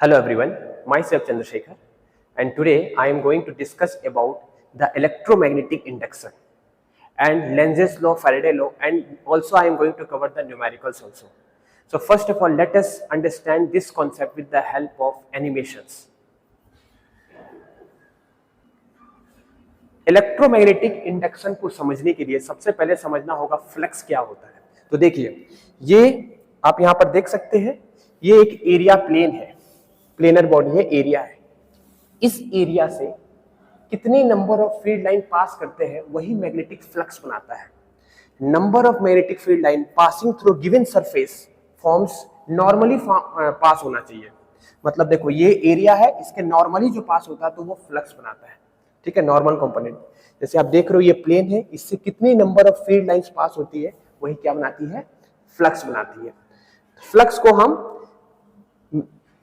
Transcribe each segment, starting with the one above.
Hello everyone, myself Chandrasekhar, and today I am going to discuss about the electromagnetic induction and Lenz's law, Faraday law, and also I am going to cover the numericals also. So first of all, let us understand this concept with the help of animations. Electromagnetic induction को समझने के लिए सबसे पहले समझना होगा flux क्या होता है। तो देखिए, ये आप यहाँ पर देख सकते हैं, ये एक एरिया प्लेन है, प्लेनर बॉडी है, एरिया है। इस एरिया से कितने number of field line pass करते हैं वही मैग्नेटिक फ्लक्स बनाता है। Number of magnetic field line passing through given surface forms normally pass होना चाहिए। मतलब देखो, ये एरिया है, इसके नॉर्मली जो पास होता है तो वो फ्लक्स बनाता है। ठीक है, नॉर्मल कंपोनेंट। जैसे आप देख रहे हो, ये प्लेन है, इससे कितनी number of field lines pass होती है वही क्या बनाती है, फ्लक्स बनाती है। फ्लक्स को हम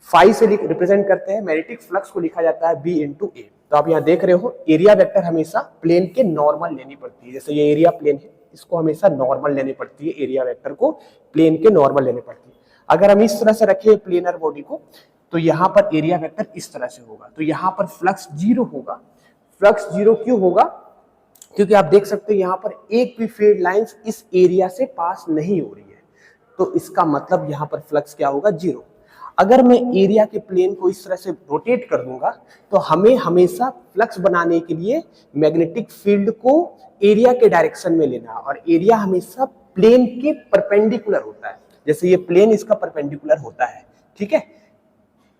फाई से रिप्रेजेंट करते हैं। मैग्नेटिक फ्लक्स को लिखा जाता है बी इंटू ए। तो आप यहाँ देख रहे हो, एरिया वेक्टर हमेशा प्लेन के नॉर्मल लेनी पड़ती है। जैसे ये एरिया प्लेन है, इसको हमेशा नॉर्मल लेनी पड़ती है, एरिया वेक्टर को प्लेन के नॉर्मल लेने पड़ती है। अगर हम इस तरह से रखें प्लेनर बॉडी को, तो यहाँ पर एरिया वेक्टर इस तरह से होगा, तो यहाँ पर फ्लक्स जीरो होगा। फ्लक्स जीरो क्यों होगा? क्योंकि आप देख सकते हो यहाँ पर एक भी फील्ड लाइंस इस एरिया से पास नहीं हो रही है, तो इसका मतलब यहाँ पर फ्लक्स क्या होगा, जीरो। अगर मैं एरिया के प्लेन को इस तरह से रोटेट कर दूंगा तो हमें हमेशा फ्लक्स बनाने के लिए मैग्नेटिक फील्ड को एरिया के डायरेक्शन में लेना, और एरिया हमेशा प्लेन के परपेंडिकुलर होता है। जैसे ये प्लेन इसका परपेंडिकुलर होता है, ठीक है।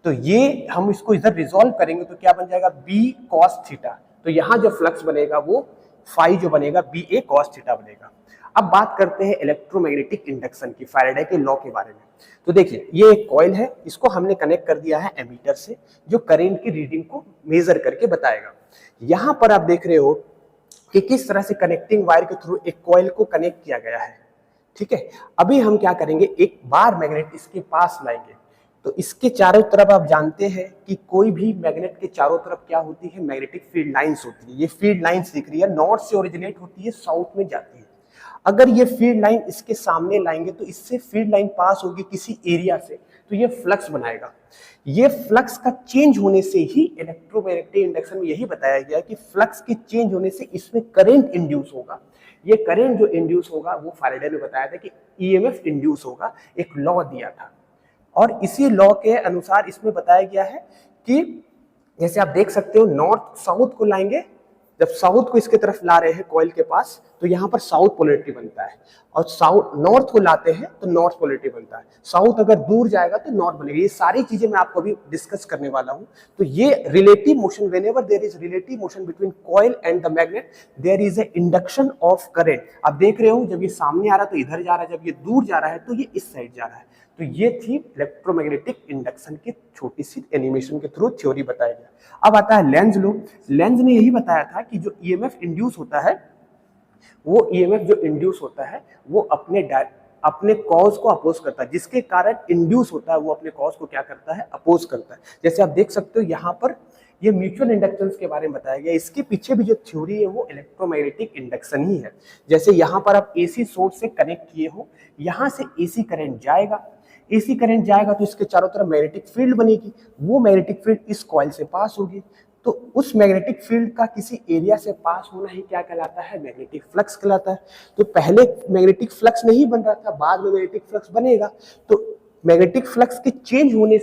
तो ये हम इसको इधर रिजॉल्व करेंगे तो क्या बन जाएगा, बी कॉस थीटा। तो यहां जो फ्लक्स बनेगा वो फाई जो बनेगा बी ए कॉस थीटा बनेगा। अब बात करते हैं इलेक्ट्रोमैग्नेटिक इंडक्शन की, फैराडे के लॉ के बारे में। तो देखिए, ये एक कॉइल है, इसको हमने कनेक्ट कर दिया है एमीटर से, जो करंट की रीडिंग को मेजर करके बताएगा। यहां पर आप देख रहे हो कि किस तरह से कनेक्टिंग वायर के थ्रू एक कॉइल को कनेक्ट किया गया है। ठीक है, अभी हम क्या करेंगे, एक बार मैग्नेट इसके पास लाएंगे। तो इसके चारों तरफ आप जानते हैं कि कोई भी मैग्नेट के चारों तरफ क्या होती है, मैग्नेटिक फील्ड लाइंस होती है। ये फील्ड लाइंस दिख रही है, नॉर्थ से ओरिजिनेट होती है, साउथ में जाती है। अगर ये फील्ड लाइन इसके सामने लाएंगे तो इससे फील्ड लाइन पास होगी किसी एरिया से, तो ये फ्लक्स बनाएगा। ये फ्लक्स का चेंज होने से ही इलेक्ट्रोमैग्नेटिक इंडक्शन में यही बताया गया कि फ्लक्स के चेंज होने से इसमें करंट इंड्यूस होगा। ये करंट जो इंड्यूस होगा वो फैराडे ने बताया था कि ईएमएफ इंड्यूस होगा, एक लॉ दिया था। और इसी लॉ के अनुसार इसमें बताया गया है कि जैसे आप देख सकते हो, नॉर्थ साउथ को लाएंगे, जब साउथ को इसके तरफ ला रहे हैं कॉइल के पास, तो यहाँ पर साउथ पोलैरिटी बनता है, और साउथ नॉर्थ को लाते हैं तो नॉर्थ पोलैरिटी बनता है। साउथ अगर दूर जाएगा तो नॉर्थ बनेगा। ये सारी चीजें मैं आपको अभी डिस्कस करने वाला हूँ। तो ये relative motion, whenever there is relative motion between coil and the magnet, there is a induction of current. आप देख रहे हो, जब ये सामने आ रहा है तो इधर जा रहा है, जब ये दूर जा रहा है तो ये इस साइड जा रहा है। तो ये थी इलेक्ट्रोमैग्नेटिक इंडक्शन की छोटी सी एनिमेशन के थ्रू थ्योरी बताया गया। अब आता है लेंज लॉ। लेंज ने यही बताया था कि जो ईएमएफ इंड्यूस होता है, वो ईएमएफ जो इंड्यूस होता है वो अपने कॉज को अपोज करता है। जिसके कारण इंड्यूस होता है वो अपने कॉज को क्या करता है, अपोज करता है। जैसे आप देख सकते हो यहाँ पर ये म्यूचुअल इंडक्टेंस के बारे में बताया गया। इसके पीछे भी जो थ्योरी है वो इलेक्ट्रोमैग्नेटिक इंडक्शन ही है। जैसे यहाँ पर आप एसी सोर्स से कनेक्ट किए हो, यहाँ से एसी करंट जाएगा, एसी करंट जाएगा तो इसके चारों तरफ मैग्नेटिक फील्ड बनेगी। वो मैग्नेटिक फील्ड इस कॉइल से पास होगी, तो उस मैग्नेटिक फील्ड का किसी एरिया से पास होना ही क्या कहलाता है, मैग्नेटिक फ्लक्स कहलाता है। तो पहले मैग्नेटिक फ्लक्स नहीं बन रहा था, बाद में मैग्नेटिक फ्लक्स बनेगा। तो मैग्नेटिक फ्लक्स के चेंज होने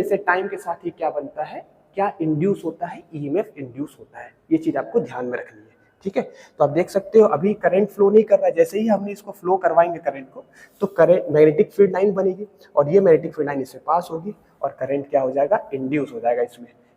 से टाइम के साथ ही क्या बनता है, क्या इंड्यूस होता है, ईएमएफ इंड्यूस होता है। ये चीज आपको ध्यान में रखनी है। ठीक है, तो आप देख सकते हो अभी करंट फ्लो नहीं कर रहा है। जैसे ही हमने इसको फ्लो करवाएंगे करंट को, तो करंट मैग्नेटिक फील्ड लाइन बनेगी, और ये मैग्नेटिक फील्ड लाइन इससे पास होगी, और करंट क्या हो जाएगा, इंड्यूस हो जाएगा।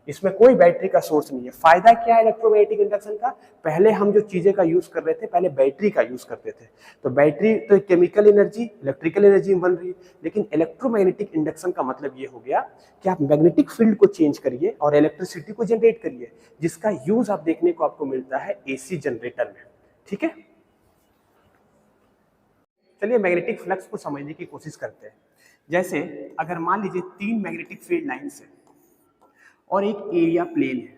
इसमें कोई बैटरी का सोर्स नहीं है। फायदा क्या है इलेक्ट्रोमैग्नेटिक इंडक्शन का? पहले हम जो चीजें का यूज कर रहे थे, पहले बैटरी का यूज करते थे, तो बैटरी तो केमिकल एनर्जी, इलेक्ट्रिकल एनर्जी बन रही है। लेकिन इलेक्ट्रोमैग्नेटिक इंडक्शन का मतलब ये हो गया कि आप मैग्नेटिक फील्ड को चेंज करिए और इलेक्ट्रिसिटी को जनरेट करिए, जिसका यूज आप देखने को आपको मिलता है एसी जनरेटर में। ठीक है, चलिए मैग्नेटिक फ्लक्स को समझने की कोशिश करते हैं। जैसे अगर मान लीजिए 3 मैग्नेटिक फील्ड लाइंस है और एक एरिया प्लेन है।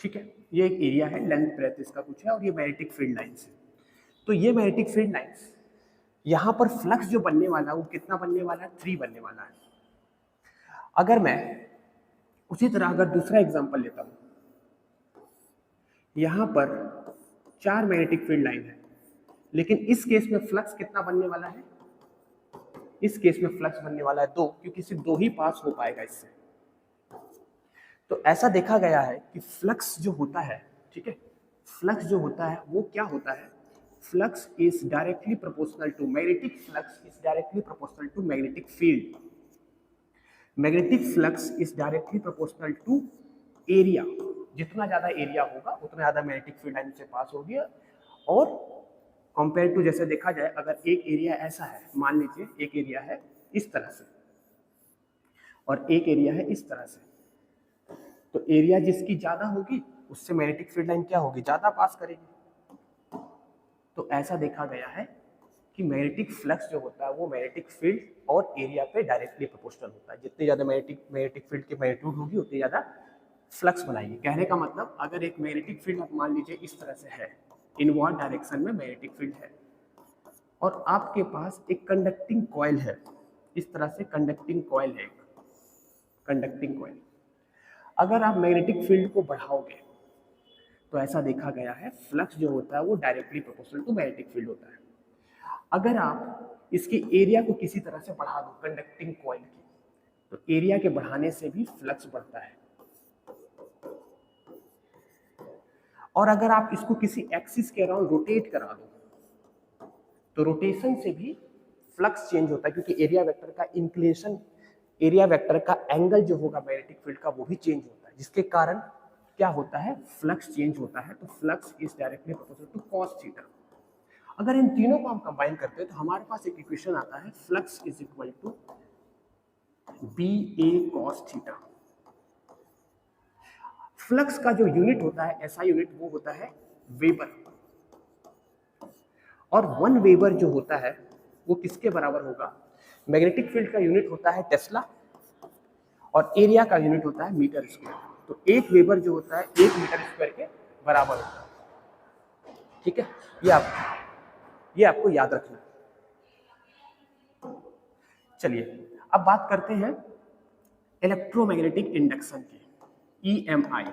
ठीक है, ये एक एरिया है, लेंथ ब्रेथ इसका कुछ है, और ये मैग्नेटिक फील्ड लाइंस है। तो ये मैग्नेटिक फील्ड लाइंस यहां पर फ्लक्स जो बनने वाला है वो कितना बनने वाला है, 3 बनने वाला है। अगर मैं उसी तरह अगर दूसरा एग्जांपल लेता हूं, यहां पर 4 मैग्नेटिक फील्ड लाइन है, लेकिन इस केस में फ्लक्स कितना बनने वाला है, इस केस में फ्लक्स बनने वाला है 2, क्योंकि सिर्फ 2 ही पास हो पाएगा इससे। तो ऐसा देखा गया है कि फ्लक्स जो होता है, ठीक है, फ्लक्स जो होता है वो क्या होता है, flux is directly proportional to magnetic flux is directly proportional to magnetic field. Magnetic flux is directly proportional to area. जितना ज्यादा एरिया होगा उतना ज्यादा मैग्नेटिक फील्ड लाइन से पास होगी। और कंपेयर टू जैसे देखा जाए, अगर एक एरिया ऐसा है, मान लीजिए एक एरिया है इस तरह से और एक एरिया है इस तरह से, तो एरिया जिसकी ज्यादा होगी उससे मैग्नेटिक फील्ड लाइन क्या होगी, ज्यादा पास करेगी। तो ऐसा देखा गया है कि मैग्नेटिक फ्लक्स जो होता है वो मैग्नेटिक फील्ड और एरिया पे डायरेक्टली प्रोपोर्शनल होता है। जितनी ज्यादा मैग्नेटिक फील्ड की मैग्नीट्यूड होगी उतनी ज्यादा फ्लक्स बनाएगी। कहने का मतलब, अगर एक मैग्नेटिक फील्ड आप मान लीजिए इस तरह से है, इनवर्ड डायरेक्शन में मैग्नेटिक फील्ड है, और आपके पास एक कंडक्टिंग कॉइल है, इस तरह से कंडक्टिंग कॉइल है, एक कंडक्टिंग कॉइल। अगर आप मैग्नेटिक फील्ड को बढ़ाओगे तो ऐसा देखा गया है फ्लक्स जो होता है वो directly proportional to magnetic field होता है। अगर आप इसके एरिया को किसी तरह से बढ़ा दो कंडक्टिंग कॉइल की, तो एरिया के बढ़ाने से भी फ्लक्स बढ़ता है। और अगर आप इसको किसी एक्सिस के अराउंड रोटेट करा दो तो रोटेशन से भी फ्लक्स चेंज होता है, क्योंकि एरिया वेक्टर का इंक्लिनेशन, एरिया वेक्टर का एंगल जो होगा मैग्नेटिक फील्ड का वो भी चेंज होता है, जिसके कारण क्या होता है, फ्लक्स चेंज होता है। तो flux is directly proportional to cos theta. अगर इन तीनों को हम कंबाइन करते हैं तो हमारे पास एक इक्वेशन आता है, flux is equal to B A cos theta. Flux का जो यूनिट होता है, ऐसा यूनिट, वो होता है वेबर, और 1 वेबर जो होता है वो किसके बराबर होगा, मैग्नेटिक फील्ड का यूनिट होता है टेस्ला और एरिया का यूनिट होता है मीटर स्क्वायर। तो 1 वेबर जो होता है 1 मीटर स्क्वायर के बराबर होता है। ठीक है, ये आपको याद रखना। चलिए अब बात करते हैं इलेक्ट्रोमैग्नेटिक इंडक्शन की, EMI।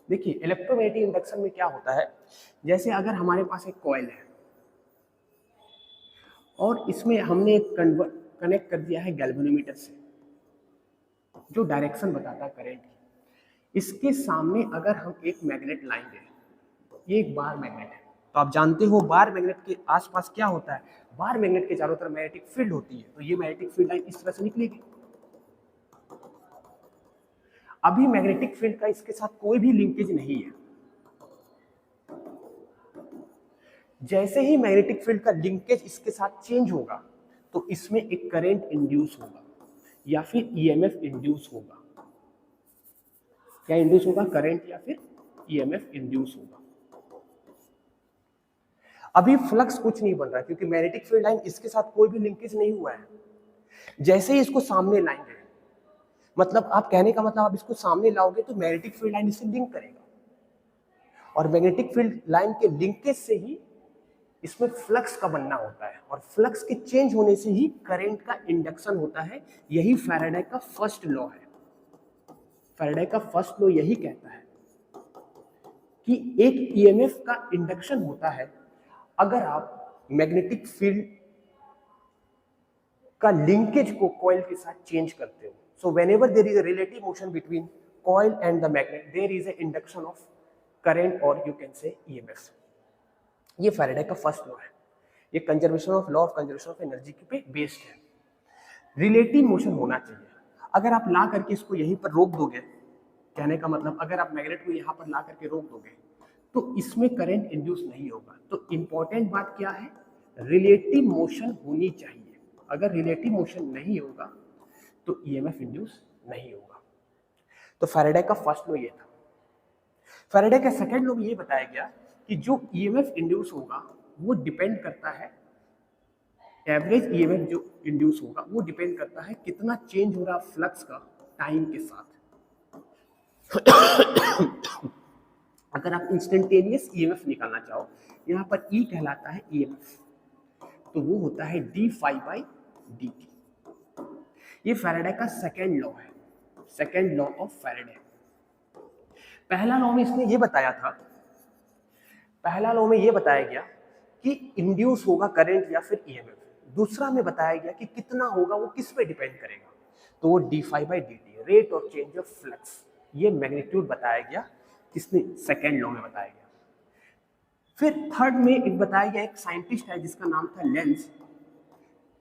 देखिए इलेक्ट्रोमैग्नेटिक इंडक्शन में क्या होता है, जैसे अगर हमारे पास एक कॉइल है और इसमें हमने एक कनेक्ट कर दिया है गैल्वेनोमीटर से, जो डायरेक्शन बताता है करंट की। इसके सामने अगर हम एक मैग्नेट लाएंगे, ये एक बार मैग्नेट है, तो आप जानते हो बार मैग्नेट के आसपास क्या होता है, बार मैग्नेट के चारों तरफ मैग्नेटिक फील्ड होती है। तो ये मैग्नेटिक फील्ड लाइन इस तरह से निकलेगी। अभी मैग्नेटिक फील्ड का इसके साथ कोई भी लिंकेज नहीं है। जैसे ही मैग्नेटिक फील्ड का लिंकेज इसके साथ चेंज होगा तो इसमें एक करंट इंड्यूस होगा या फिर ईएमएफ इंड्यूस होगा। क्या इंड्यूस होगा, करंट या फिर ईएमएफ इंड्यूस होगा। अभी फ्लक्स कुछ नहीं बन रहा है क्योंकि मैग्नेटिक फील्ड लाइन इसके साथ कोई भी लिंकेज नहीं हुआ है। जैसे ही इसको सामने लाएंगे, मतलब आप कहने का मतलब आप इसको सामने लाओगे तो मैग्नेटिक फील्ड लाइन इसे लिंक करेगा, और मैग्नेटिक फील्ड लाइन के लिंकेज से ही इसमें फ्लक्स का बनना होता है, और फ्लक्स के चेंज होने से ही करंट का इंडक्शन होता है। यही फैराडे का फर्स्ट लॉ है। फैराडे का फर्स्ट लॉ यही कहता है कि एक ईएमएफ का इंडक्शन होता है अगर आप मैग्नेटिक फील्ड का लिंकेज को कॉइल के साथ चेंज करते हो। So whenever there is a relative motion between coil and the magnet, there is a induction of current और यू कैन से ईएमएफ। ये फैराडे का फर्स्ट लॉ है। ये conservation of law of conservation of energy पे based है। Relative motion होना चाहिए। अगर आप ला करके इसको यहीं पर रोक दोगे, कहने का मतलब अगर आप मैग्नेट को यहाँ पर ला करके रोक दोगे तो इसमें करंट इंड्यूस नहीं होगा। तो इंपॉर्टेंट बात क्या है, रिलेटिव मोशन होनी चाहिए। अगर रिलेटिव मोशन नहीं होगा तो ईएमएफ इंड्यूस नहीं होगा। तो फैराडे का फर्स्ट लॉ ये था। फैराडे का सेकंड लॉ ये बताया गया कि जो ईएमएफ इंड्यूस होगा वो डिपेंड करता है, एवरेज ईएमएफ जो इंड्यूस होगा वो डिपेंड करता है कितना चेंज हो रहा फ्लक्स का टाइम के साथ। अगर आप इंस्टेंटेनियस ईएमएफ निकालना चाहो, यहाँ पर ई कहलाता है ईएमएफ, तो वो होता है d∅/dt। ये फैराडे का सेकेंड लॉ है, सेकेंड लॉ ऑफ फैराडे। पहला लॉ में इसने ये बताया था, पहला लॉ में ये बताया गया कि इंड्यूस होगा करंट या फिर ईएमएफ। दूसरा में बताया गया कि कितना होगा वो किस पे डिपेंड करेगा, तो वो d∅/dt, rate of change of flux, ये मैग्नीट्यूड बताया गया, किसने, सेकेंड लॉ में बताया गया। फिर थर्ड में एक बताया गया, एक साइंटिस्ट है जिसका नाम था लेंज,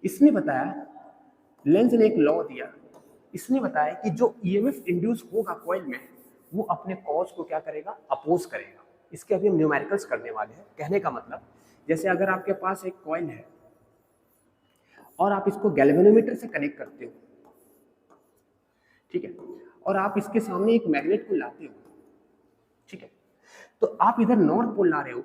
इसने बताया, लेंज ने एक लॉ दिया, इसने बताया कि जो ईएमएफ इंड्यूस होगा कॉइल में वो अपने कॉज को क्या करेगा, अपोज करेगा। इसके अभी हम न्यूमेरिकल्स करने वाले हैं। कहने का मतलब, जैसे अगर आपके पास एक कॉइल है और आप इसको गैल्वेनोमीटर से कनेक्ट करते हो, ठीक है, और आप इसके सामने एक मैग्नेट को लाते हो, ठीक है, तो आप इधर नॉर्थ पोल ला रहे हो,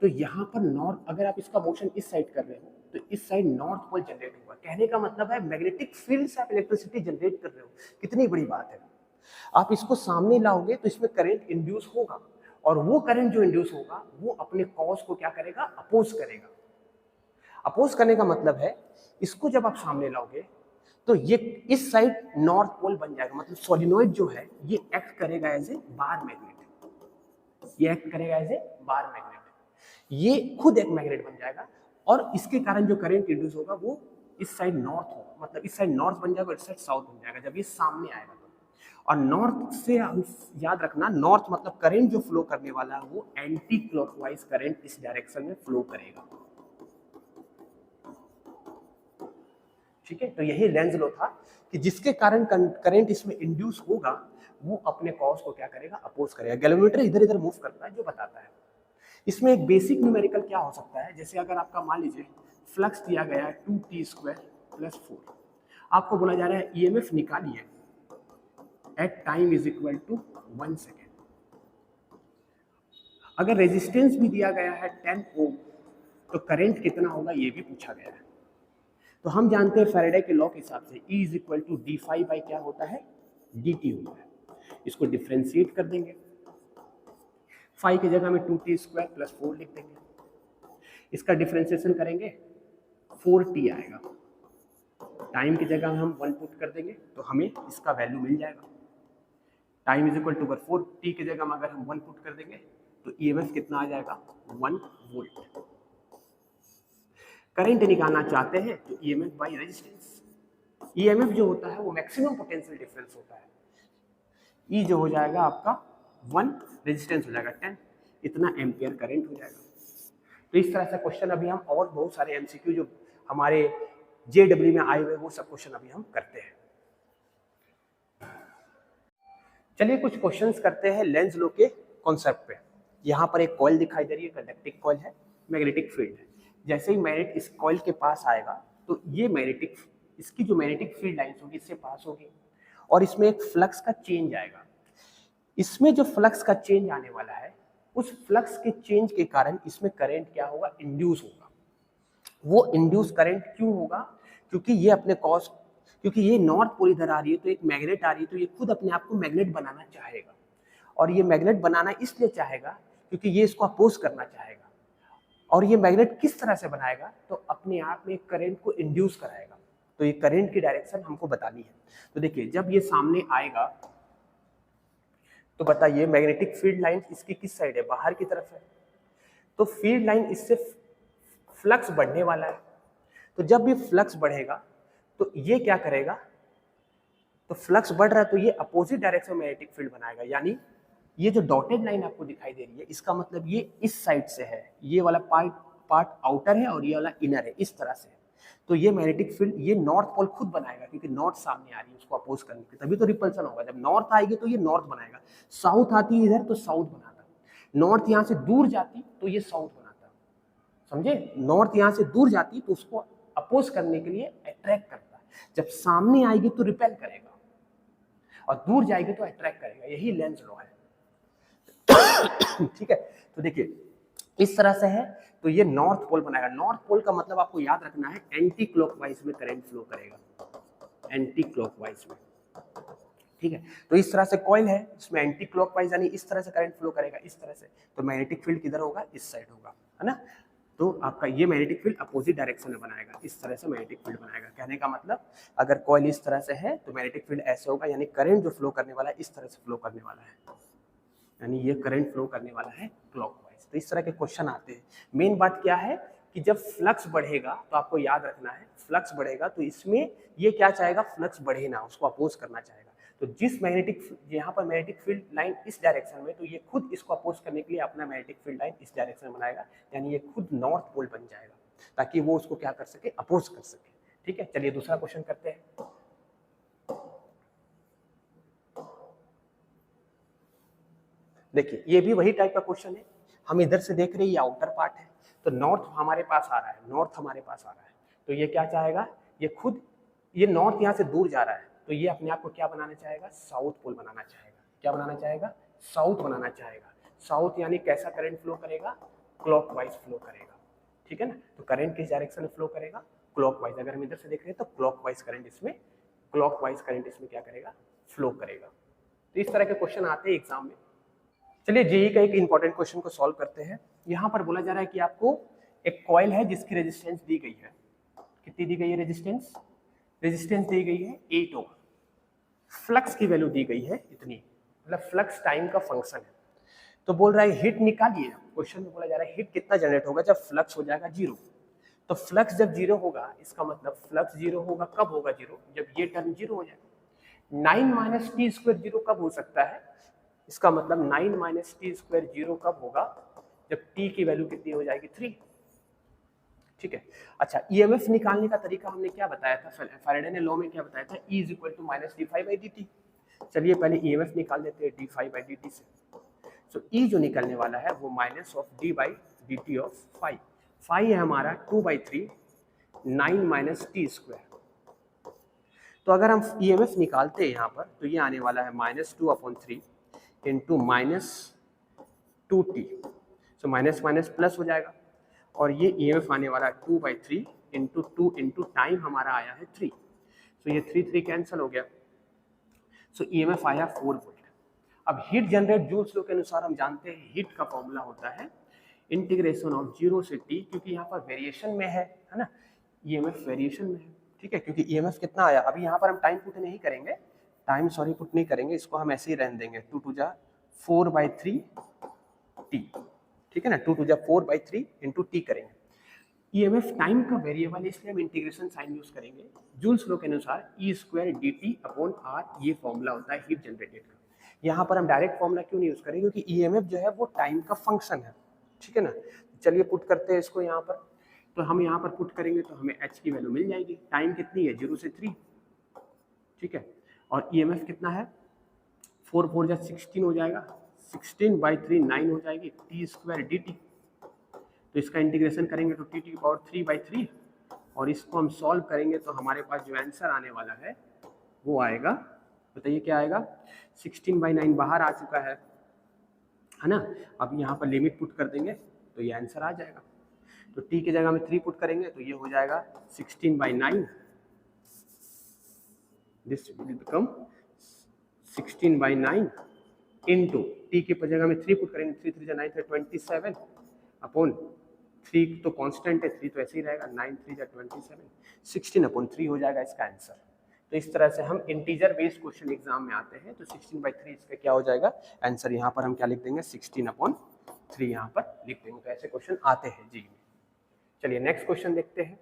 तो यहाँ पर नॉर्थ, अगर आप इसका मोशन इस साइड कर रहे हो तो इस साइड नॉर्थ पोल जनरेट होगा। कहने का मतलब है मैग्नेटिक फील्ड से आप इलेक्ट्रिसिटी जनरेट कर रहे हो, कितनी बड़ी बात है। आप इसको सामने लाओगे तो इसमें करंट इंड्यूस होगा, और वो करंट जो इंड्यूस होगा वो अपने कॉज को क्या करेगा, अपोज करेगा। अपोज करने का मतलब है, इसको जब आप सामने लाओगे तो ये इस साइड नॉर्थ पोल बन जाएगा, मतलब सोलिनॉइड जो है ये एक्ट करेगा एज ए बार मैग्नेट, ये एक्ट करेगा एज ए बार मैग्नेट, ये खुद एक मैग्नेट बन जाएगा, और इसके कारण जो करंट इंड्यूस होगा वो इस साइड नॉर्थ होगा, मतलब इस साइड नॉर्थ बन जाएगा और इस साइड साउथ बन जाएगा जब ये सामने आएगा तो। और नॉर्थ से हम याद रखना, नॉर्थ मतलब करंट जो फ्लो करने वाला है वो एंटी क्लॉकवाइज करंट इस डायरेक्शन में फ्लो करेगा, ठीक है। तो यही लेंज लॉ था कि जिसके कारण करंट इसमें इंड्यूस होगा वो अपने कॉज को क्या करेगा, अपोज करेगा। गैल्वेनोमीटर इधर इधर मूव करता है जो बताता है। इसमें एक बेसिक न्यूमेरिकल क्या हो सकता है, जैसे अगर आपका मान लीजिए फ्लक्स दिया गया है 2t² + 4, आपको बोला जा रहा है ईएमएफ निकालिए at time is equal to 1 second. अगर रेजिस्टेंस भी दिया गया है 10 ओम, तो करंट कितना होगा ये भी पूछा गया है। तो हम जानते हैं फैराडे के लॉ के हिसाब से E = d∅ क्या होता है, dt होता है। इसको डिफ्रेंशिएट कर देंगे, फाई की जगह में 2t² + 4 लिख देंगे, इसका डिफ्रेंशिएशन करेंगे 4t आएगा, टाइम की जगह हम 1 पुट कर देंगे तो हमें इसका वैल्यू मिल जाएगा। Time is equal to 4t की जगह में अगर हम 1 पुट कर देंगे तो ईएमएफ कितना आ जाएगा, 1 वोल्ट। करंट निकालना चाहते हैं तो ईएमएफ बाय रेजिस्टेंस, ईएमएफ जो होता है वो मैक्सिमम पोटेंशियल डिफरेंस होता है, ई जो हो जाएगा आपका 1, रेजिस्टेंस हो जाएगा 10, इतना एम्पियर करंट हो जाएगा। तो इस तरह से क्वेश्चन अभी हम और बहुत सारे एमसीक्यू जो हमारे जेडब्ल्यू में आए हुए वो सब क्वेश्चन अभी हम करते हैं। चलिए कुछ क्वेश्चंस करते हैं लेंज लॉ के कॉन्सेप्ट पे। यहाँ पर एक कॉइल दिखाई दे रही है, कंडक्टिंग कॉइल है, मैग्नेटिक फील्ड है। जैसे ही मैग्नेट इस कॉइल के पास आएगा तो ये मैग्नेटिक, इसकी जो मैग्नेटिक फील्ड लाइंस होगी इससे पास होगी और इसमें एक फ्लक्स का चेंज आएगा। इसमें जो फ्लक्स का चेंज आने वाला है उस फ्लक्स के चेंज के कारण इसमें करंट क्या होगा, इंड्यूस होगा। वो इंड्यूस करंट क्यों होगा, क्योंकि ये अपने कॉज, क्योंकि ये नॉर्थ पोल इधर आ रही है तो एक मैग्नेट आ रही है तो ये खुद अपने आप को मैग्नेट बनाना चाहेगा, और ये मैग्नेट बनाना इसलिए चाहेगा क्योंकि ये इसको अपोज करना चाहेगा। और ये मैग्नेट किस तरह से बनाएगा, तो अपने आप में करंट को इंड्यूस कराएगा। तो ये करंट की डायरेक्शन हमको बतानी है। तो देखिए जब ये सामने आएगा तो बताइए मैग्नेटिक फील्ड लाइन इसकी किस साइड है, बाहर की तरफ है, तो फील्ड लाइन इससे फ्लक्स बढ़ने वाला है। तो जब भी फ्लक्स बढ़ेगा तो ये क्या करेगा, तो फ्लक्स बढ़ रहा है तो ये अपोजिट डायरेक्शन में मैग्नेटिक फील्ड बनाएगा। यानी ये जो डॉटेड लाइन आपको दिखाई दे रही है इसका मतलब ये इस साइड से है, ये वाला पार्ट आउटर है और ये वाला इनर है, इस तरह से। तो ये मैग्नेटिक फील्ड ये नॉर्थ पोल खुद बनाएगा क्योंकि नॉर्थ सामने आ रही है उसको अपोज करने के, तभी तो रिपल्सन होगा। जब नॉर्थ आएगी तो ये नॉर्थ बनाएगा, साउथ आती है इधर तो साउथ बनाता, नॉर्थ यहाँ से दूर जाती तो ये साउथ बनाता, समझे। नॉर्थ यहाँ से दूर जाती तो उसको अपोज करने के लिए अट्रैक्ट करता है, जब सामने आएगी तो रिपेल करेगा और दूर जाएगी तो अट्रैक्ट करेगा। यही लेंज लॉ है। ठीक है, तो देखिए इस तरह से है तो ये नॉर्थ पोल बनाएगा। नॉर्थ पोल का मतलब आपको याद रखना है एंटी क्लॉकवाइज में करंट फ्लो करेगा, एंटी क्लॉकवाइज में, ठीक है। तो इस तरह से कॉइल है इसमें एंटी क्लॉकवाइज यानी इस तरह से करंट फ्लो करेगा, इस तरह से। तो मैग्नेटिक फील्ड किधर होगा, इस साइड होगा, है ना। तो आपका ये मैग्नेटिक फील्ड अपोजिट डायरेक्शन में बनाएगा, इस तरह से मैग्नेटिक फील्ड बनाएगा। कहने का मतलब अगर कॉइल इस तरह से है तो मैग्नेटिक फील्ड ऐसे होगा, यानी करंट जो फ्लो करने वाला है इस तरह से फ्लो करने वाला है, यानी ये करंट फ्लो करने वाला है क्लॉकवाइज। तो इस तरह के क्वेश्चन आते हैं। मेन बात क्या है कि जब फ्लक्स बढ़ेगा तो आपको याद रखना है, फ्लक्स बढ़ेगा तो इसमें ये क्या चाहेगा, फ्लक्स बढ़े ना, उसको अपोज करना चाहेगा। तो जिस मैग्नेटिक, यहाँ पर मैग्नेटिक फील्ड लाइन इस डायरेक्शन में, तो ये खुद इसको अपोज करने के लिए अपना मैग्नेटिक फील्ड लाइन इस डायरेक्शन में बनाएगा, यानी ये खुद नॉर्थ पोल बन जाएगा, ताकि वो उसको क्या कर सके, अपोज कर सके। ठीक है, चलिए दूसरा क्वेश्चन करते हैं। देखिए ये भी वही टाइप का क्वेश्चन है, हम इधर से देख रहे हैं ये आउटर पार्ट है, तो नॉर्थ हमारे पास आ रहा है, नॉर्थ हमारे पास आ रहा है, तो ये क्या चाहेगा, ये खुद, ये नॉर्थ यहाँ से दूर जा रहा है, तो ये अपने आप को क्या बनाना चाहेगा, साउथ पोल बनाना चाहेगा। क्या बनाना चाहेगा, साउथ बनाना चाहेगा। साउथ यानी कैसा करंट फ्लो करेगा, क्लॉकवाइज फ्लो करेगा। ठीक है ना, तो करंट किस डायरेक्शन में फ्लो करेगा, क्लॉकवाइज। अगर हम इधर से देख रहे हैं तो क्लॉकवाइज करंट इसमें, क्लॉकवाइज करंट इसमें क्या करेगा, फ्लो करेगा। तो इस तरह के क्वेश्चन आते हैं एग्जाम में। चलिए जेईई का एक इंपॉर्टेंट क्वेश्चन को सॉल्व करते हैं। यहाँ पर बोला जा रहा है कि आपको एक कॉइल है जिसकी रेजिस्टेंस दी गई है, कितनी दी गई है रेजिस्टेंस, रेजिस्टेंस दी गई है 8 ओम, फ्लक्स की वैल्यू दी गई है इतनी, मतलब फ्लक्स टाइम का फंक्शन है। तो बोल रहा है हिट निकालिए, क्वेश्चन में बोला जा रहा है हिट कितना जनरेट होगा जब फ्लक्स हो जाएगा 0। तो फ्लक्स जब 0 होगा, इसका मतलब फ्लक्स 0 होगा, कब होगा 0, जब ये टर्म 0 हो जाएगा। 9 - t² 0 कब हो सकता है, इसका मतलब 9 - t² 0 कब होगा, जब t की वैल्यू कितनी हो जाएगी 3। ठीक है, अच्छा ईएमएफ निकालने का तरीका हमने क्या बताया था, फैराडे ने लॉ में क्या बताया था, E = -dϕ/dt। चलिए पहले ईएमएफ निकाल लेते हैं dϕ/dt से। तो E जो निकलने वाला है वो -d/dt ऑफ phi, phi है हमारा 2/3 9 - t²। तो अगर हम ईएमएफ निकालते हैं यहाँ पर, तो ये आने वाला है -2/3 into -2t, so minus minus plus हो जाएगा, और ये ईएमएफ आने वाला है 2/3 इंटू 2 इंटू टाइम हमारा आया है 3, सो ये 3 कैंसिल हो गया, सो ईएमएफ आया 4 वोल्ट। अब हीट जनरेट जूल्स लॉ के अनुसार हम जानते हैं हीट का फॉर्मूला होता है इंटीग्रेशन ऑफ 0 से t, क्योंकि यहाँ पर वेरिएशन में है ना, ईएमएफ वेरिएशन में है। ठीक है, क्योंकि ईएमएफ कितना आया, अभी यहाँ पर हम टाइम पुट नहीं करेंगे, टाइम सॉरी पुट नहीं करेंगे, इसको हम ऐसे ही रहने देंगे, 2 × 4/3 t। ठीक है ना, 2 × 4/3 इंटू टी करेंगे। ईएमएफ टाइम का वेरिएबल है, इसलिए हम इंटीग्रेशन साइन यूज करेंगे। जूल्स लॉ के अनुसार E²dt/R ये फॉर्मूला होता है हीट जनरेटेड का। यहाँ पर हम डायरेक्ट फॉर्मूला क्यों नहीं यूज करेंगे, क्योंकि ईएमएफ जो है वो टाइम का फंक्शन है। ठीक है ना, चलिए पुट करते हैं इसको यहाँ पर, तो हम यहाँ पर पुट करेंगे तो हमें h की वैल्यू मिल जाएगी। टाइम कितनी है, 0 से 3। ठीक है, और ईएमएफ कितना है, 4 4 जा 16 हो जाएगा, 16/3 9 हो जाएगी, t²dt। तो इसका इंटीग्रेशन करेंगे तो t⁻3/3, और इसको हम सॉल्व करेंगे तो हमारे पास जो आंसर आने वाला है वो आएगा, बताइए क्या आएगा, 16/9 बाहर आ चुका है ना। अब यहाँ पर लिमिट पुट कर देंगे तो ये आंसर आ जाएगा। तो t की जगह में 3 पुट करेंगे तो ये हो जाएगा 16/9, this will become 16/9 into t की जगह में 3 पुट करेंगे, 3 3 9 27 अपॉन 3 तो कांस्टेंट है, 3 तो ऐसे ही रहेगा, 9 3 27, 16/3 हो जाएगा इसका आंसर। तो इस तरह से हम इंटीजर बेस्ड क्वेश्चन एग्जाम में आते हैं, तो 16/3 इसका क्या हो जाएगा आंसर, यहाँ पर हम क्या लिख देंगे, 16/3 यहाँ पर लिख देंगे। तो ऐसे क्वेश्चन आते हैं जी में। चलिए नेक्स्ट क्वेश्चन देखते हैं।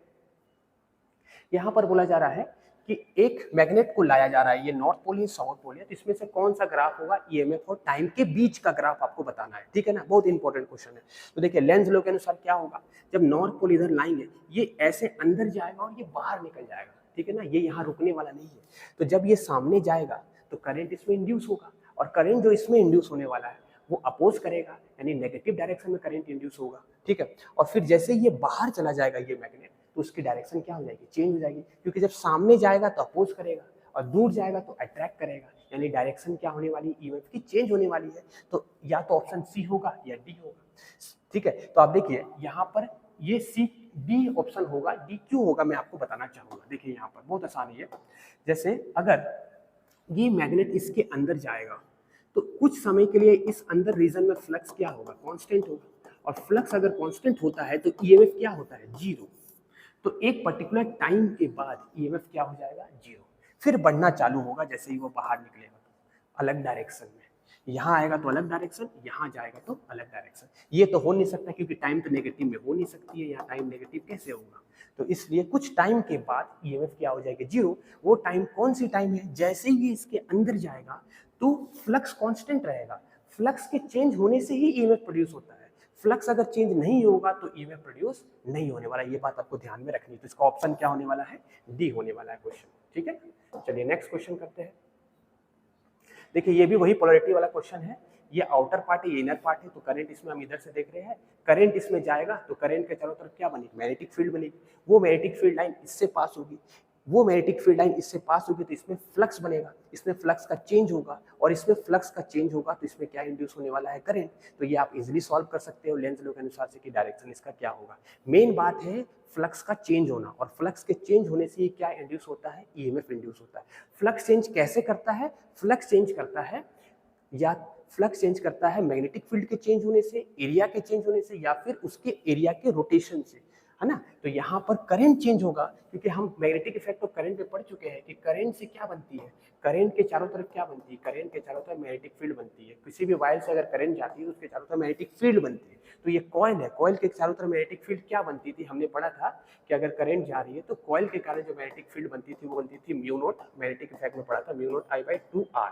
यहाँ पर बोला जा रहा है कि एक मैग्नेट को लाया जा रहा है, ये नॉर्थ पोल है साउथ पोल है, तो इसमें से कौन सा ग्राफ होगा ईएमएफ और टाइम के बीच का ग्राफ आपको बताना है। ठीक है ना, बहुत इंपॉर्टेंट क्वेश्चन है। तो देखिए लेंज लॉ के अनुसार क्या होगा, जब नॉर्थ पोल इधर लाएंगे ये ऐसे अंदर जाएगा और ये बाहर निकल जाएगा। ठीक है ना, ये यहाँ रुकने वाला नहीं है, तो जब ये सामने जाएगा तो करंट इसमें इंड्यूस होगा, और करंट जो इसमें इंड्यूस होने वाला है वो अपोज करेगा, यानी नेगेटिव डायरेक्शन में करंट इंड्यूस होगा। ठीक है, और फिर जैसे ये बाहर चला जाएगा ये मैग्नेट, तो उसकी डायरेक्शन क्या हो जाएगी, चेंज हो जाएगी, क्योंकि जब सामने जाएगा तो अपोज करेगा और दूर जाएगा तो अट्रैक्ट करेगा, यानी डायरेक्शन क्या होने वाली है, ईएमएफ की चेंज होने वाली है। तो या तो ऑप्शन सी होगा या डी होगा। ठीक है, तो आप देखिए यहाँ पर ये सी डी ऑप्शन होगा, डी क्यों होगा मैं आपको बताना चाहूंगा। देखिए यहाँ पर बहुत आसान है, जैसे अगर ये मैग्नेट इसके अंदर जाएगा तो कुछ समय के लिए इस अंदर रीजन में फ्लक्स क्या होगा, कांस्टेंट होगा, और फ्लक्स अगर कांस्टेंट होता है तो ईएमएफ क्या होता है, जीरो। तो एक पर्टिकुलर टाइम के बाद ईएमएफ क्या हो जाएगा, जीरो। फिर बढ़ना चालू होगा जैसे ही वो बाहर निकलेगा, अलग डायरेक्शन में, यहाँ आएगा तो अलग डायरेक्शन, यहाँ जाएगा तो अलग डायरेक्शन। ये तो हो नहीं सकता क्योंकि टाइम तो नेगेटिव में हो नहीं सकती है, यहाँ टाइम नेगेटिव कैसे होगा। तो इसलिए कुछ टाइम के बाद ईएमएफ क्या हो जाएगी, जीरो। वो टाइम कौन सी टाइम है, जैसे ही ये इसके अंदर जाएगा तो फ्लक्स कांस्टेंट रहेगा। फ्लक्स के चेंज होने से ही ईएमएफ प्रोड्यूस होता है। फ्लक्स अगर चेंज नहीं होगा तो ईएमएफ प्रोड्यूस नहीं होने वाला। ये बात आपको ध्यान में रखनी है। तो इसका ऑप्शन क्या होने वाला है, डी होने वाला है क्वेश्चन। ठीक है, चलिए नेक्स्ट क्वेश्चन करते हैं। देखिए ये भी वही पोलैरिटी वाला क्वेश्चन है। ये आउटर पार्ट है, ये इनर पार्ट है। तो करंट इसमें हम इधर से देख रहे हैं, करंट इसमें जाएगा तो करंट के चारों तरफ क्या बनेगी, मैग्नेटिक फील्ड बनेगी। वो मैग्नेटिक फील्ड लाइन इससे पास होगी, वो मैग्नेटिक फील्ड लाइन इससे पास होगी तो इसमें फ्लक्स बनेगा, इसमें फ्लक्स का चेंज होगा, और इसमें फ्लक्स का चेंज होगा तो इसमें क्या इंड्यूस होने वाला है, करंट। तो ये आप इजीली सॉल्व कर सकते हो लेंज लॉ के अनुसार से कि डायरेक्शन इसका क्या होगा। मेन बात है फ्लक्स का चेंज होना, और फ्लक्स के चेंज होने से ये क्या इंड्यूस होता है, ईएमएफ इंड्यूस होता है। फ्लक्स चेंज कैसे करता है, फ्लक्स चेंज करता है या फ्लक्स चेंज करता है मैग्नेटिक फील्ड के चेंज होने से, एरिया के चेंज होने से, या फिर उसके एरिया के रोटेशन से, है ना। तो यहाँ पर करंट चेंज होगा क्योंकि हम मैग्नेटिक इफेक्ट ऑफ करंट पे पढ़ चुके हैं कि करंट से क्या बनती है, करंट के चारों तरफ क्या बनती है, करंट के चारों तरफ मैग्नेटिक फील्ड बनती है। किसी भी वायर से अगर करंट जाती है तो उसके चारों तरफ मैग्नेटिक फील्ड बनती है। तो ये कॉइल है, कॉइल के चारों तरफ मैग्नेटिक फील्ड क्या बनती थी, हमने पढ़ा था कि अगर करंट जा रही है तो कॉइल के कारण जो मैग्नेटिक फील्ड बनती थी वो बनती थी म्यू नॉट, मैग्नेटिक इफेक्ट में पढ़ा था mu not I by 2r।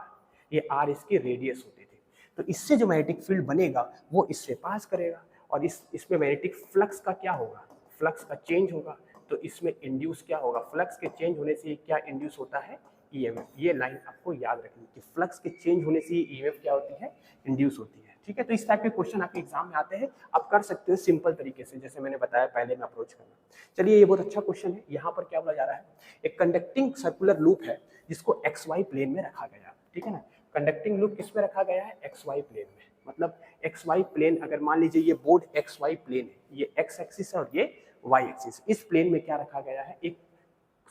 ये r इसकी रेडियस होती थी। तो इससे जो मैग्नेटिक फील्ड बनेगा वो इससे पास करेगा, और इसमें मैग्नेटिक फ्लक्स का क्या होगा, फ्लक्स का चेंज होगा। तो इसमें इंड्यूस क्या होगा, फ्लक्स के चेंज होने से क्या इंड्यूस होता है, ईएमएफ। ये लाइन आपको याद रखनी कि फ्लक्स के चेंज होने से ईएमएफ क्या होती है, इंड्यूस होती है। ठीक है, तो इस टाइप के क्वेश्चन आपके एग्जाम में आते हैं, आप कर सकते हो सिंपल तरीके से, जैसे मैंने बताया पहले में अप्रोच करना। चलिए ये बहुत अच्छा क्वेश्चन है। यहाँ पर क्या बोला जा रहा है, एक कंडक्टिंग सर्कुलर लूप है जिसको XY प्लेन में रखा गया। ठीक है ना, कंडक्टिंग लूप किस में रखा गया है, XY प्लेन में। मतलब XY प्लेन, अगर मान लीजिए ये बोर्ड XY प्लेन है, ये X एक्सिस है और ये Y एक्सिस, इस प्लेन में क्या रखा गया है, एक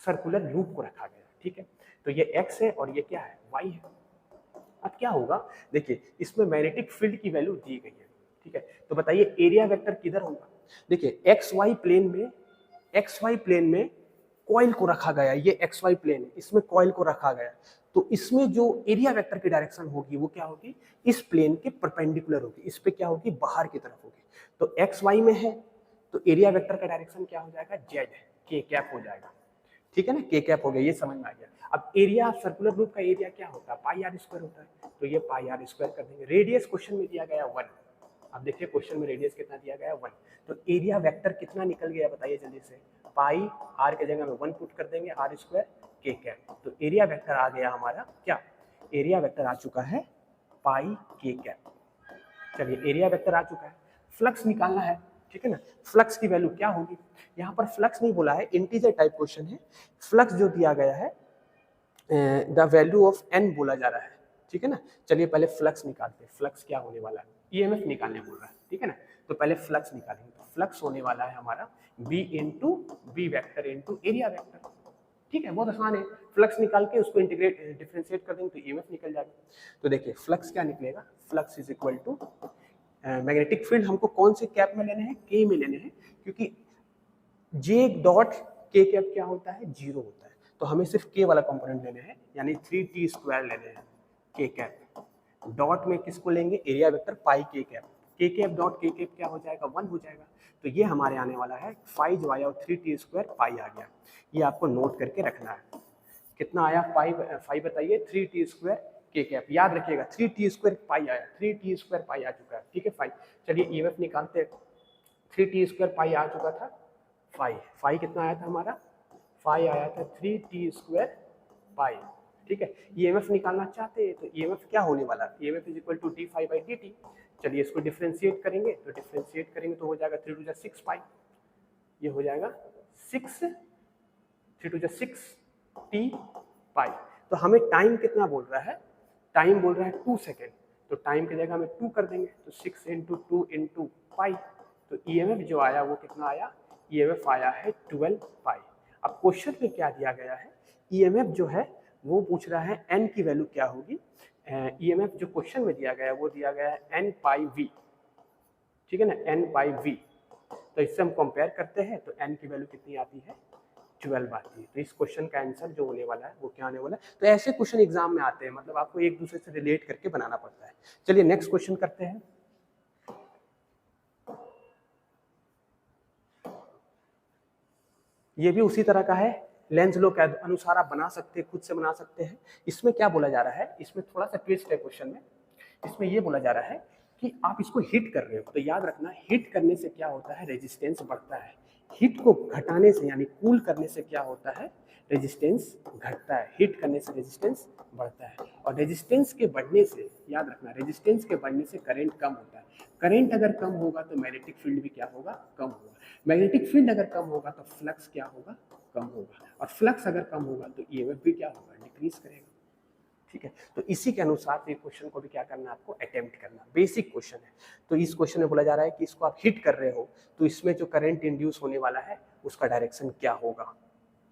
सर्कुलर लूप को रखा गया। ठीक है, तो ये X है और ये क्या है, Y है। अब क्या होगा, देखिए इसमें मैग्नेटिक फील्ड की वैल्यू दी गई है। ठीक है, तो बताइए एरिया वेक्टर किधर होगा। देखिए XY प्लेन में कॉइल को रखा गया, ये XY प्लेन है, इसमें कॉइल को रखा गया। तो इसमें जो एरिया वेक्टर की डायरेक्शन होगी वो क्या होगी, इस प्लेन के परपेंडिकुलर होगी, इस पे क्या होगी, बाहर की तरफ होगी। तो XY में है तो एरिया वेक्टर का डायरेक्शन क्या हो जाएगा, Z है, K कैप हो जाएगा। ठीक है ना, K कैप हो गया, ये समझ में आ गया। अब एरिया, सर्कुलर लूप का एरिया क्या होता है, पाई आर स्क्वायर होता है। तो ये पाई आर स्क्वायर कर देंगे। रेडियस क्वेश्चन में दिया गया 1। अब देखिए क्वेश्चन में रेडियस कितना दिया गया, 1। तो एरिया वेक्टर कितना निकल गया बताइए जल्दी से, पाई आर के जगह में 1 पुट कर देंगे, आर स्क्वायर K कैप। तो एरिया वेक्टर आ गया हमारा क्या, एरिया वेक्टर आ चुका है पाई K कैप। चलिए एरिया वेक्टर आ चुका है, फ्लक्स निकालना है। ठीक है ना, फ्लक्स की वैल्यू क्या होगी, यहाँ पर फ्लक्स नहीं बोला है, इंटीजर टाइप क्वेश्चन है। फ्लक्स जो दिया गया है द वैल्यू ऑफ n बोला जा रहा है। ठीक है ना, चलिए पहले फ्लक्स निकालते हैं। फ्लक्स क्या होने वाला है, ईएमएफ निकालने बोल रहा है। ठीक है ना, तो पहले फ्लक्स निकालेंगे। तो फ्लक्स होने वाला है हमारा b into B vector into area vector. ठीक है, बहुत आसान है। फ्लक्स निकाल के उसको इंटीग्रेट डिफरेंशिएट कर देंगे तो ईएमएफ निकल जाएगा। तो देखिए फ्लक्स क्या निकलेगा, flux is equal to magnetic field हमको कौन से कैप में लेने हैं, K में लेने हैं, क्योंकि J डॉट K कैप क्या होता है, 0 होता है। तो हमें सिर्फ K वाला कंपोनेंट लेने हैं, यानी 3t स्क्वायर लेने हैं। K कैप डॉट में किसको लेंगे, एरिया वेक्टर पाई K cap. K cap dot K cap क्या हो जाएगा, 1 हो जाएगा। तो ये हमारे आने वाला है 5 जो आया 3t स्क्वायर पाई आ गया। ये आपको नोट करके रखना है। कितना आया, 5 बताइए, 3t स्क्वायर K कैप। याद रखिएगा 3t स्क्वायर पाई आया, 3t स्क्वायर पाई आ चुका है। ठीक है, 5। चलिए ईएमएफ निकालते हैं। 3t स्क्वायर पाई आ चुका था, 5 कितना आया था हमारा, 5 आया था 3t स्क्वायर पाई। ठीक है, ईएमएफ निकालना चाहते हैं तो ईएमएफ क्या होने वाला है, EMF is equal to d5/dt। चलिए इसको डिफरेंशिएट करेंगे, तो डिफरेंशिएट करेंगे तो हो जाएगा 3 टू 6 पाई, ये हो जाएगा 3 टू 6 t पाई। तो हमें टाइम कितना बोल रहा है, टाइम बोल रहा है 2 सेकेंड। तो टाइम की जगह में 2 कर देंगे, तो 6 इंटू 2 इंटू पाई। तो ईएमएफ जो आया वो कितना आया, ईएमएफ आया है 12 पाई। अब क्वेश्चन में क्या दिया गया है, ईएमएफ जो है वो पूछ रहा है n की वैल्यू क्या होगी। ईएमएफ जो क्वेश्चन में दिया गया है वो दिया गया है n पाई v। ठीक है ना, n/v। तो इससे हम कंपेयर करते हैं तो n की वैल्यू कितनी आती है, 12 आती है। तो इस क्वेश्चन का आंसर जो होने वाला है वो क्या आने वाला है। तो ऐसे क्वेश्चन एग्जाम में आते हैं, मतलब आपको एक दूसरे से रिलेट करके बनाना पड़ता है। चलिए नेक्स्ट क्वेश्चन करते हैं। ये भी उसी तरह का है, लेंज लॉ के अनुसार आप बना सकते हैं, खुद से बना सकते हैं। इसमें क्या बोला जा रहा है, इसमें थोड़ा सा ट्विस्ट है क्वेश्चन में। इसमें ये बोला जा रहा है कि आप इसको हिट कर रहे हो, तो याद रखना हिट करने से क्या होता है, रेजिस्टेंस बढ़ता है। हीट को घटाने से यानी कूल करने से क्या होता है, रेजिस्टेंस घटता है। हीट करने से रेजिस्टेंस बढ़ता है, और रेजिस्टेंस के बढ़ने से, याद रखना, रेजिस्टेंस के बढ़ने से करंट कम होता है। करंट अगर कम होगा तो मैग्नेटिक फील्ड भी क्या होगा, कम होगा। मैग्नेटिक फील्ड अगर कम होगा तो फ्लक्स क्या होगा, कम होगा। और फ्लक्स अगर कम होगा तो ईएमएफ भी क्या होगा, डिक्रीज करेगा। ठीक है, तो इसी के अनुसार ये क्वेश्चन को भी क्या करना है, आपको अटेम्प्ट करना। बेसिक क्वेश्चन है। तो इस क्वेश्चन में बोला जा रहा है कि इसको आप हिट कर रहे हो तो इसमें जो करंट इंड्यूस होने वाला है उसका डायरेक्शन क्या होगा।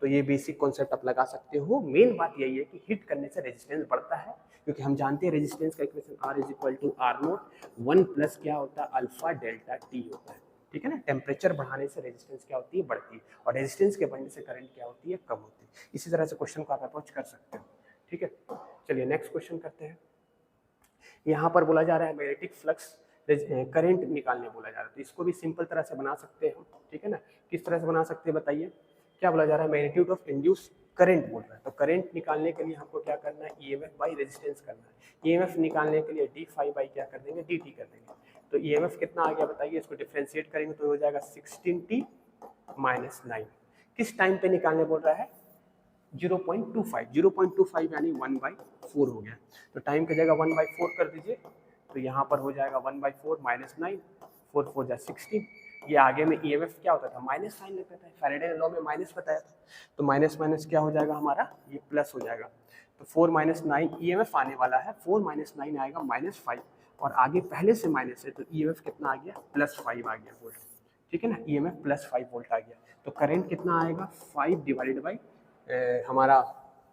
तो ये बेसिक कॉन्सेप्ट आप लगा सकते हो। मेन बात यही है कि हिट करने से रेजिस्टेंस बढ़ता है, क्योंकि हम जानते हैं रेजिस्टेंस का इक्वेशन R = R0 1 प्लस क्या होता है, अल्फा डेल्टा टी होता है। ठीक है ना, टेम्परेचर बढ़ाने से रेजिस्टेंस क्या होती है, बढ़ती है, और रेजिस्टेंस के बढ़ने से करंट क्या होती है, कम होती है। इसी तरह से क्वेश्चन को आप अप्रोच कर सकते हो। ठीक है, चलिए नेक्स्ट क्वेश्चन करते हैं। यहाँ पर बोला जा रहा है मैग्नेटिक फ्लक्स करंट निकालने बोला जा रहा है। तो इसको भी सिंपल तरह से बना सकते हैं हम। ठीक है ना, किस तरह से बना सकते हैं बताइए। क्या बोला जा रहा है, मैग्नीट्यूड ऑफ इंड्यूस करंट बोल रहा है। तो करंट निकालने के लिए हमको क्या करना है, ईएमएफ बाई रेजिस्टेंस करना है। ईएमएफ निकालने के लिए डी फाई बाई क्या कर देंगे, dt कर देंगे। तो ईएमएफ कितना आ गया बताइए, इसको डिफरेंशिएट करेंगे तो हो जाएगा 16t - 9। किस टाइम पे निकालने बोल रहा है, 0.25 यानी 1/4 हो गया। तो टाइम की जगह 1/4 कर दीजिए, तो यहाँ पर हो जाएगा 1/4 - 9, 4 4 जा 16। ये आगे में ईएमएफ क्या होता था, माइनस साइन लगता था, फैराडे लॉ में माइनस बताया था। तो माइनस माइनस क्या हो जाएगा हमारा, ये प्लस हो जाएगा। तो 4 - 9 ईएमएफ आने वाला है, 4 - 9 आएगा -5, और आगे पहले से माइनस है तो ईएमएफ कितना आ गया, +5 आ गया वोल्ट। ठीक है ना, ईएमएफ +5 वोल्ट आ गया। तो करंट कितना आएगा, 5 डिवाइडेड बाई हमारा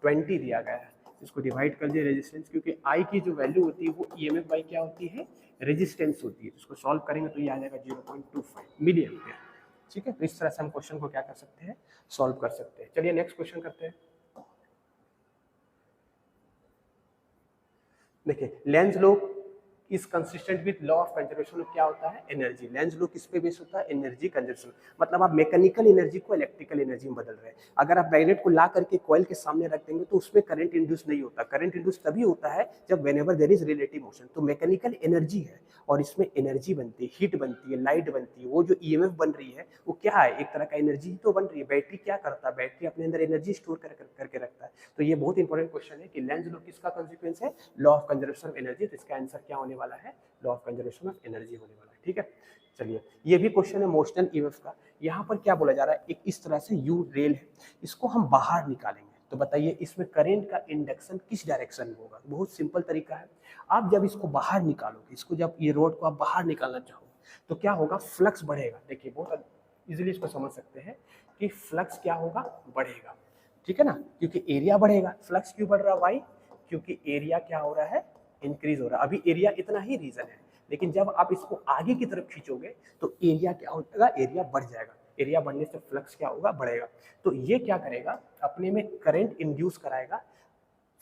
20 दिया गया है, इसको डिवाइड कर दिए रेजिस्टेंस, क्योंकि आई की जो वैल्यू होती है वो ईएमएफ बाई क्या होती है, रेजिस्टेंस होती है। इसको सॉल्व करेंगे तो ये आ जाएगा 0.25 मिली एम्पियर। ठीक है, तो इस तरह से हम क्वेश्चन को क्या कर सकते हैं, सॉल्व कर सकते हैं। चलिए नेक्स्ट क्वेश्चन करते हैं। देखिए, Lenz law is consistent with law of conservation of क्या होता है, एनर्जी। लेंज लॉ किस पे बेस होता है, एनर्जी कंजर्वेशन। मतलब आप मैकेनिकल एनर्जी को इलेक्ट्रिकल एनर्जी में बदल रहे हैं। अगर आप मैग्नेट को ला करके कॉइल के सामने रख देंगे तो उसमें करंट इंड्यूस नहीं होता। करंट इंड्यूस तभी होता है जब whenever there is relative motion. तो मैकेनिकल एनर्जी है और इसमें एनर्जी बनती है, हीट बनती है, लाइट बनती है। वो जो ईएमएफ बन रही है वो क्या है, एक तरह का एनर्जी ही तो बन रही है। बैटरी क्या करता है, बैटरी अपने अंदर एनर्जी स्टोर करके रखता है। तो ये बहुत इंपॉर्टेंट क्वेश्चन है कि लेंज लॉ किसका कॉन्सिक्वेंस है, law of conservation of energy. तो इसका आंसर क्या होने वाला है, law of conservation of energy होने वाला है। ठीक है, चलिए ये भी क्वेश्चन है मोशनल ईएमएफ का। यहाँ पर क्या बोला जा रहा है, एक इस तरह से यू रेल है, इसको हम बाहर निकालेंगे। तो बताइए इसमें करंट का इंडक्शन किस डायरेक्शन में होगा। बहुत सिंपल तरीका है, आप जब इसको बाहर निकालोगे, इसको जब ये रोड को आप बाहर निकालना चाहो तो क्या होगा, फ्लक्स बढ़ेगा। देखिए बहुत इजीली इसको समझ सकते हैं कि फ्लक्स क्या होगा, बढ़ेगा। ठीक है ना, क्योंकि एरिया बढ़ेगा। फ्लक्स क्यों बढ़ रहा है, वाई, क्योंकि एरिया क्या हो रहा है, इंक्रीज हो रहा है। अभी एरिया इतना ही रीजन है, लेकिन जब आप इसको आगे की तरफ खींचोगे तो एरिया क्या हो जाएगा, एरिया बढ़ जाएगा। एरिया बढ़ने से फ्लक्स क्या होगा, बढ़ेगा। तो ये क्या करेगा, अपने में करंट इंड्यूस कराएगा।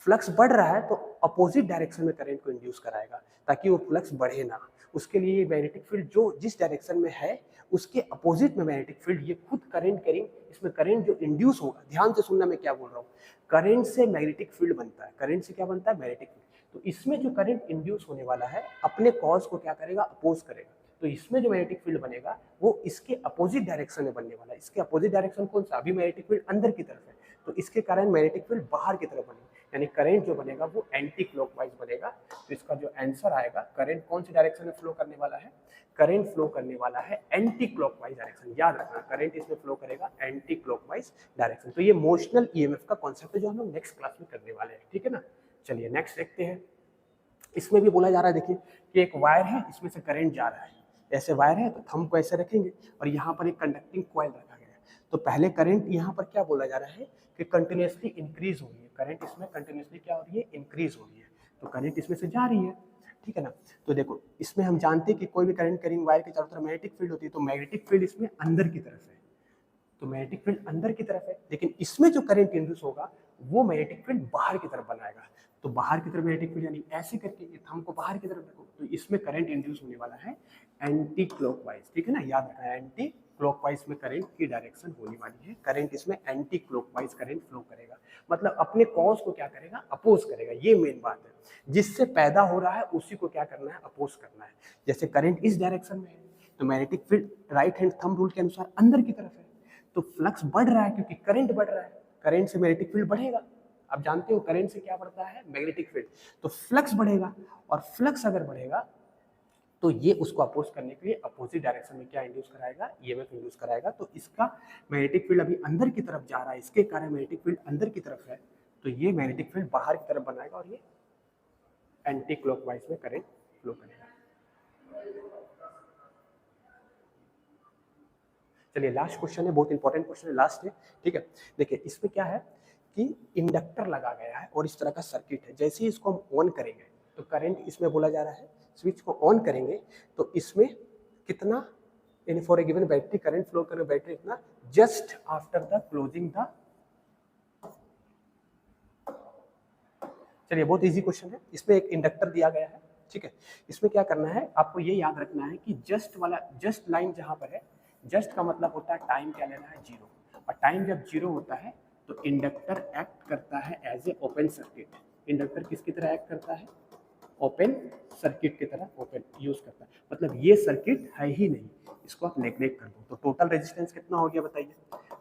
फ्लक्स बढ़ रहा है तो अपोजिट डायरेक्शन में करंट को इंड्यूस कराएगा ताकि वो फ्लक्स बढ़े ना। उसके लिए मैग्नेटिक फील्ड जो जिस डायरेक्शन में है उसके अपोजिट में मैग्नेटिक फील्ड, ये खुद करंट कैरिंग, इसमें करंट जो इंड्यूस होगा, ध्यान से सुनना मैं क्या बोल रहा हूँ, करंट से मैग्नेटिक फील्ड बनता है। करंट से क्या बनता है, मैग्नेटिक फील्ड। तो इसमें जो करंट इंड्यूस होने वाला है अपने कॉज को क्या करेगा, अपोज करेगा। तो इसमें जो मैग्नेटिक फील्ड बनेगा वो इसके अपोजिट डायरेक्शन में बनने वाला है। इसके अपोजिट डायरेक्शन कौन सा, अभी मैग्नेटिक फील्ड अंदर की तरफ है, तो इसके कारण मैग्नेटिक फील्ड बाहर की तरफ बनेगा, यानी करंट जो बनेगा वो एंटी क्लॉकवाइज बनेगा। तो इसका जो आंसर आएगा, करंट कौन सी डायरेक्शन में फ्लो करने वाला है, करंट फ्लो करने वाला है एंटी क्लॉकवाइज डायरेक्शन। याद रखना, करंट इसमें फ्लो करेगा एंटी क्लॉकवाइज डायरेक्शन। तो ये मोशनल ईएमएफ का कॉन्सेप्ट है जो हम लोग नेक्स्ट क्लास में करने वाले हैं। ठीक है ना, चलिए नेक्स्ट देखते हैं। इसमें भी बोला जा रहा है, देखिए कि एक वायर है, इसमें से करंट जा रहा है। ऐसे वायर है तो थंब को ऐसे रखेंगे और यहाँ पर एक कंडक्टिंग कॉइल रखा गया है। तो पहले करंट यहाँ पर क्या बोला जा रहा है कि कंटिन्यूसली इंक्रीज हो रही है। करंट इसमें कंटिन्यूसली क्या हो रही है, इंक्रीज हो रही है। तो करंट इसमें से जा रही है। ठीक है ना। तो देखो इसमें हम जानते हैं कि कोई भी करंट कैरिंग वायर के चारों तरफ मैग्नेटिक फील्ड होती है, तो मैग्नेटिक फील्ड इसमें अंदर की तरफ है, तो मैग्नेटिक फील्ड अंदर की तरफ है, लेकिन इसमें जो करंट इंड्यूस होगा वो मैग्नेटिक फील्ड बाहर की तरफ बनाएगा। तो बाहर की तरफ मैग्नेटिक फील्ड यानी ऐसे करके ये थंब को बाहर की तरफ रखो, तो इसमें करंट इंड्यूस होने वाला है एंटी क्लॉकवाइज, ठीक है ना, याद रखना है एंटी क्लॉकवाइज में करंट की डायरेक्शन होने वाली है, करंट इसमें एंटी क्लॉकवाइज करंट फ्लो करेगा, मतलब अपने कॉज को क्या करेगा, अपोज करेगा, ये मेन बात है। जिससे पैदा हो रहा है उसी को क्या करना है, अपोज करना है। जैसे करंट इस डायरेक्शन में है तो magnetic field right hand thumb rule के अनुसार अंदर की तरफ है, तो फ्लक्स बढ़ रहा है क्योंकि करंट बढ़ रहा है, करंट से मैग्नेटिक फील्ड बढ़ेगा। आप जानते हो करंट से क्या बढ़ता है, मैग्नेटिक फील्ड, तो फ्लक्स बढ़ेगा, और फ्लक्स अगर बढ़ेगा तो ये उसको अपोज करने के लिए अपोजिट डायरेक्शन में क्या इंड्यूस कराएगा, ईएमएफ इंड्यूस कराएगा। तो इसका मैग्नेटिक फील्ड अभी अंदर की तरफ जा रहा है, इसके कारण मैग्नेटिक फील्ड अंदर की तरफ है, तो ये मैग्नेटिक फील्ड बाहर की तरफ बनाएगा और ये एंटी क्लॉकवाइज में करंट फ्लो करेगा। चलिए लास्ट क्वेश्चन है, बहुत इंपॉर्टेंट क्वेश्चन है, लास्ट है, ठीक है। देखिए इसमें क्या है कि इंडक्टर लगा गया है और इस तरह का सर्किट है, जैसे ही इसको हम ऑन करेंगे तो करंट इसमें बोला जा रहा है, स्विच को ऑन करेंगे तो इसमें कितना, in for a given battery current flow करेगा, बैटरी इतना just after the closing the, चलिए बहुत इजी क्वेश्चन है। इसमें एक इंडक्टर दिया गया है, ठीक है। इसमें क्या करना है, आपको ये याद रखना है कि जस्ट वाला, जस्ट लाइन जहां पर है, जस्ट का मतलब होता है टाइम क्या लेना है, जीरो, और टाइम जब जीरो होता है तो इंडक्टर एक्ट करता है as a open circuit. Inductor किसकी तरह एक्ट करता है, ओपन सर्किट की तरह ओपन यूज करता है, मतलब ये सर्किट है ही नहीं, इसको आप नेग्लेक्ट कर दो। तो टोटल रेजिस्टेंस कितना हो गया बताइए,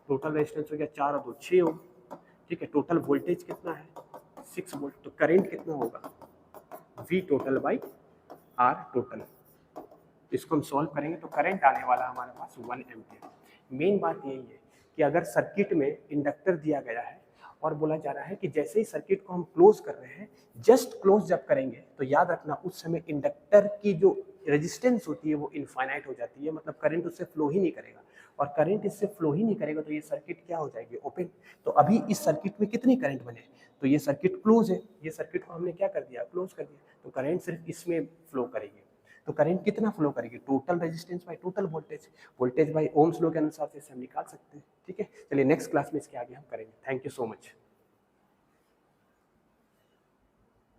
टोटल रेजिस्टेंस हो गया 4 और 2 6 ओम, ठीक है। टोटल वोल्टेज कितना है 6 वोल्ट, तो करंट कितना होगा V total by R total. इसको हम सॉल्व करेंगे तो करंट आने वाला हमारे पास 1 एम्पियर। मेन बात यही है कि अगर सर्किट में इंडक्टर दिया गया है और बोला जा रहा है कि जैसे ही सर्किट को हम क्लोज कर रहे हैं, जस्ट क्लोज जब करेंगे तो याद रखना उस समय इंडक्टर की जो रेजिस्टेंस होती है वो इनफाइनाइट हो जाती है, मतलब करंट उससे फ्लो ही नहीं करेगा, और करंट इससे फ्लो ही नहीं करेगा तो ये सर्किट क्या हो जाएगी, ओपन। तो अभी इस सर्किट में कितनी करंट बने, तो ये सर्किट क्लोज है, ये सर्किट को हमने क्या कर दिया, क्लोज कर दिया, तो करंट सिर्फ इसमें फ्लो करेगी। तो करंट कितना फ्लो करेगी, total resistance by total voltage, voltage bye Ohm's law के अनुसार से इसे हम निकाल सकते हैं, ठीक है। चलिए नेक्स्ट क्लास में इसके आगे हम करेंगे। Thank you so much.